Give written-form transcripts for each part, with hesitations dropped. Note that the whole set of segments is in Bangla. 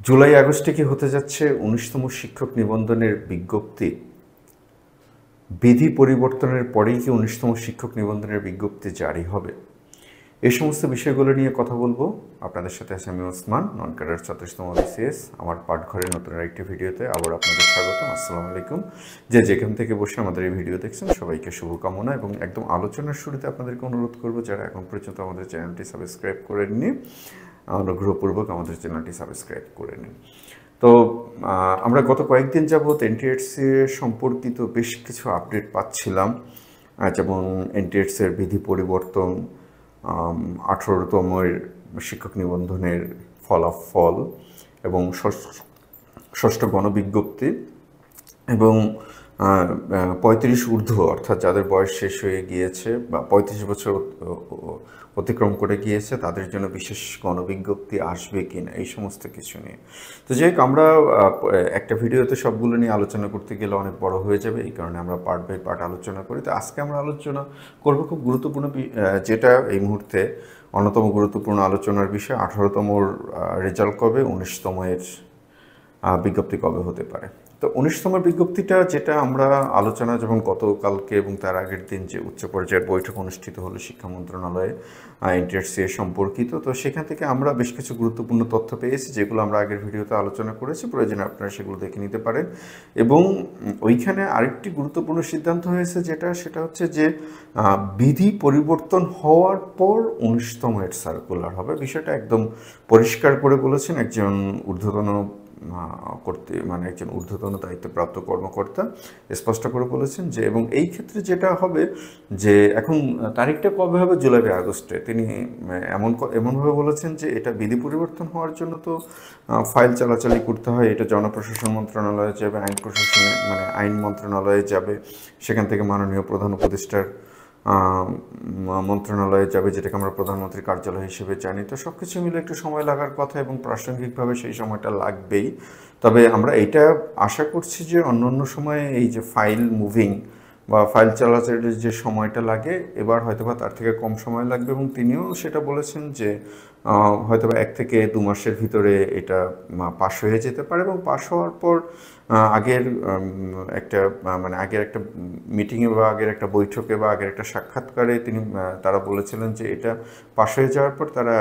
জুলাই আগস্টে কি হতে যাচ্ছে ১৯তম শিক্ষক নিবন্ধনের বিজ্ঞপ্তি? বিধি পরিবর্তনের পরেই কি ১৯তম শিক্ষক নিবন্ধনের বিজ্ঞপ্তি জারি হবে? এই সমস্ত বিষয়গুলো নিয়ে কথা বলবো। আপনাদের সাথে আছি আমি ওসমান, নন ক্যাডার ৩৬তম বিসিএস। আমার পাঠঘরের নতুন আরেকটি ভিডিওতে আবার আপনাদের স্বাগত। আসসালামু আলাইকুম। যেখান থেকে বসে আমাদের এই ভিডিও দেখছেন সবাইকে শুভকামনা এবং একদম আলোচনার শুরুতে আপনাদেরকে অনুরোধ করবো, যারা এখন পর্যন্ত আমাদের চ্যানেলটি সাবস্ক্রাইব করেননি, অনুগ্রহপূর্বক আমাদের চ্যানেলটি সাবস্ক্রাইব করে নিন। তো আমরা গত কয়েকদিন যাবৎ এনটিএসসি সম্পর্কিত বেশ কিছু আপডেট পাচ্ছিলাম, যেমন এনটিএসসির বিধি পরিবর্তন, 18তম শিক্ষক নিবন্ধনের ফলাফল এবং ষষ্ঠ গণবিজ্ঞপ্তি এবং ৩৫ ঊর্ধ্ব অর্থাৎ যাদের বয়স শেষ হয়ে গিয়েছে বা ৩৫ বছর অতিক্রম করে গিয়েছে তাদের জন্য বিশেষ গণবিজ্ঞপ্তি আসবে কিনা, এই সমস্ত কিছু নিয়ে। তো যাই হোক, আমরা একটা ভিডিওতে সবগুলো নিয়ে আলোচনা করতে গেলে অনেক বড় হয়ে যাবে, এই কারণে আমরা পার্ট বাই পার্ট আলোচনা করি। তো আজকে আমরা আলোচনা করব খুব গুরুত্বপূর্ণ যেটা এই মুহূর্তে অন্যতম গুরুত্বপূর্ণ আলোচনার বিষয়, 18তমর রেজাল্ট কবে, 19তম এর বিজ্ঞপ্তি কবে হতে পারে। তো 19তম বিজ্ঞপ্তিটা যেটা আমরা আলোচনা যখন গতকালকে এবং তার আগের দিন যে উচ্চ পর্যায়ের বৈঠক অনুষ্ঠিত হলো শিক্ষা মন্ত্রণালয়ে এনটিএসসি সম্পর্কিত, তো সেখান থেকে আমরা বেশ কিছু গুরুত্বপূর্ণ তথ্য পেয়েছি, যেগুলো আমরা আগের ভিডিওতে আলোচনা করেছি। প্রয়োজনে আপনারা সেগুলো দেখে নিতে পারেন। এবং ওইখানে আরেকটি গুরুত্বপূর্ণ সিদ্ধান্ত হয়েছে, সেটা হচ্ছে যে বিধি পরিবর্তন হওয়ার পর 19তম এর সার্কুলার হবে। বিষয়টা একদম পরিষ্কার করে বলেছেন একজন ঊর্ধ্বতন একজন ঊর্ধ্বতন দায়িত্বপ্রাপ্ত কর্মকর্তা স্পষ্ট করে বলেছেন যে, এবং এই ক্ষেত্রে যেটা হবে যে এখন তারিখটা কবে হবে, জুলাই বা আগস্টে। তিনি এমনভাবে বলেছেন যে এটা বিধি পরিবর্তন হওয়ার জন্য তো ফাইল চালাচালি করতে হয়, এটা জনপ্রশাসন মন্ত্রণালয়ে যাবে, আইন মন্ত্রণালয়ে যাবে, সেখান থেকে মাননীয় প্রধান উপদেষ্টার মন্ত্রণালয়ে যাবে, যেটাকে আমরা প্রধানমন্ত্রীর কার্যালয় হিসেবে জানি। তো সব কিছু মিলে একটু সময় লাগার কথা এবং প্রাসঙ্গিকভাবে সেই সময়টা লাগবেই। তবে আমরা এইটা আশা করছি যে অন্য সময়ে এই যে ফাইল মুভিং বা ফাইল চালাচালের যে সময়টা লাগে, এবার হয়তোবা তার থেকে কম সময় লাগবে। এবং তিনিও সেটা বলেছেন যে হয়তোবা 1 থেকে 2 মাসের ভিতরে এটা পাস হয়ে যেতে পারে। এবং পাস হওয়ার পর আগের একটা মিটিংয়ে বা আগের একটা বৈঠকে বা আগের একটা সাক্ষাৎকারে তারা বলেছিলেন যে এটা পাস হয়ে যাওয়ার পর তারা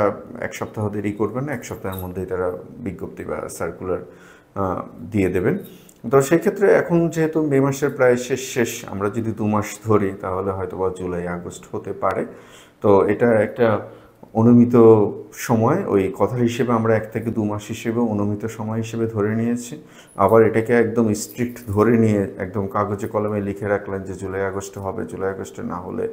1 সপ্তাহ দেরি করবেন না, 1 সপ্তাহের মধ্যেই তারা বিজ্ঞপ্তি বা সার্কুলার দিয়ে দেবেন। তো সেক্ষেত্রে এখন যেহেতু মে মাসের প্রায় শেষ, আমরা যদি 2 মাস ধরি তাহলে হয়তো বা জুলাই আগস্ট হতে পারে। তো এটা একটা অনুমিত সময়, ওই কথার হিসেবে আমরা 1 থেকে 2 মাস হিসেবে অনুমিত সময় হিসেবে ধরে নিয়েছি। আবার এটাকে একদম স্ট্রিক্ট ধরে নিয়ে একদম কাগজে কলমে লিখে রাখলেন যে জুলাই আগস্টে হবে, জুলাই আগস্টে না হলে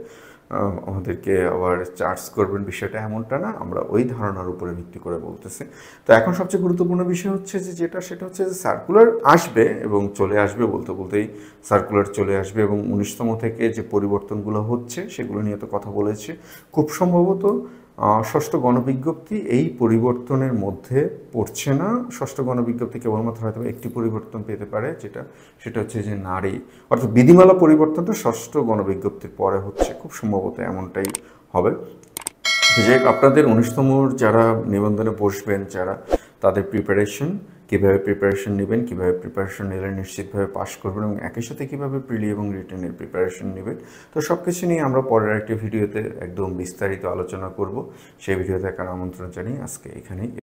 আমাদেরকে আবার চার্জ করবেন, বিষয়টা এমনটা না। আমরা ওই ধারণার উপরে ভিত্তি করে বলতেছি। তো এখন সবচেয়ে গুরুত্বপূর্ণ বিষয় হচ্ছে যে সেটা হচ্ছে যে সার্কুলার আসবে এবং চলে আসবে, বলতেই সার্কুলার চলে আসবে। এবং 19তম থেকে যে পরিবর্তনগুলো হচ্ছে সেগুলো নিয়ে তো কথা বলেছি। খুব সম্ভবত ষষ্ঠ গণবিজ্ঞপ্তি এই পরিবর্তনের মধ্যে পড়ছে না। ষষ্ঠ গণবিজ্ঞপ্তি কেবলমাত্র হয়তো একটি পরিবর্তন পেতে পারে, সেটা হচ্ছে যে নারী, অর্থাৎ বিধিমালা পরিবর্তনটা ষষ্ঠ গণবিজ্ঞপ্তির পরে হচ্ছে, খুব সম্ভবত এমনটাই হবে। যে আপনাদের 19তম যারা নিবন্ধনে বসবেন, যারা তাদের কীভাবে প্রিপারেশন নেবেন, কীভাবে প্রিপারেশন নিলে নিশ্চিতভাবে পাশ করবেন এবং একই সাথে কীভাবে প্রিলি এবং রিটেনের প্রিপারেশন নেবেন, তো সব কিছু নিয়ে আমরা পরের একটি ভিডিওতে একদম বিস্তারিত আলোচনা করব। সেই ভিডিও দেখার আমন্ত্রণ জানিয়ে আজকে এখানেই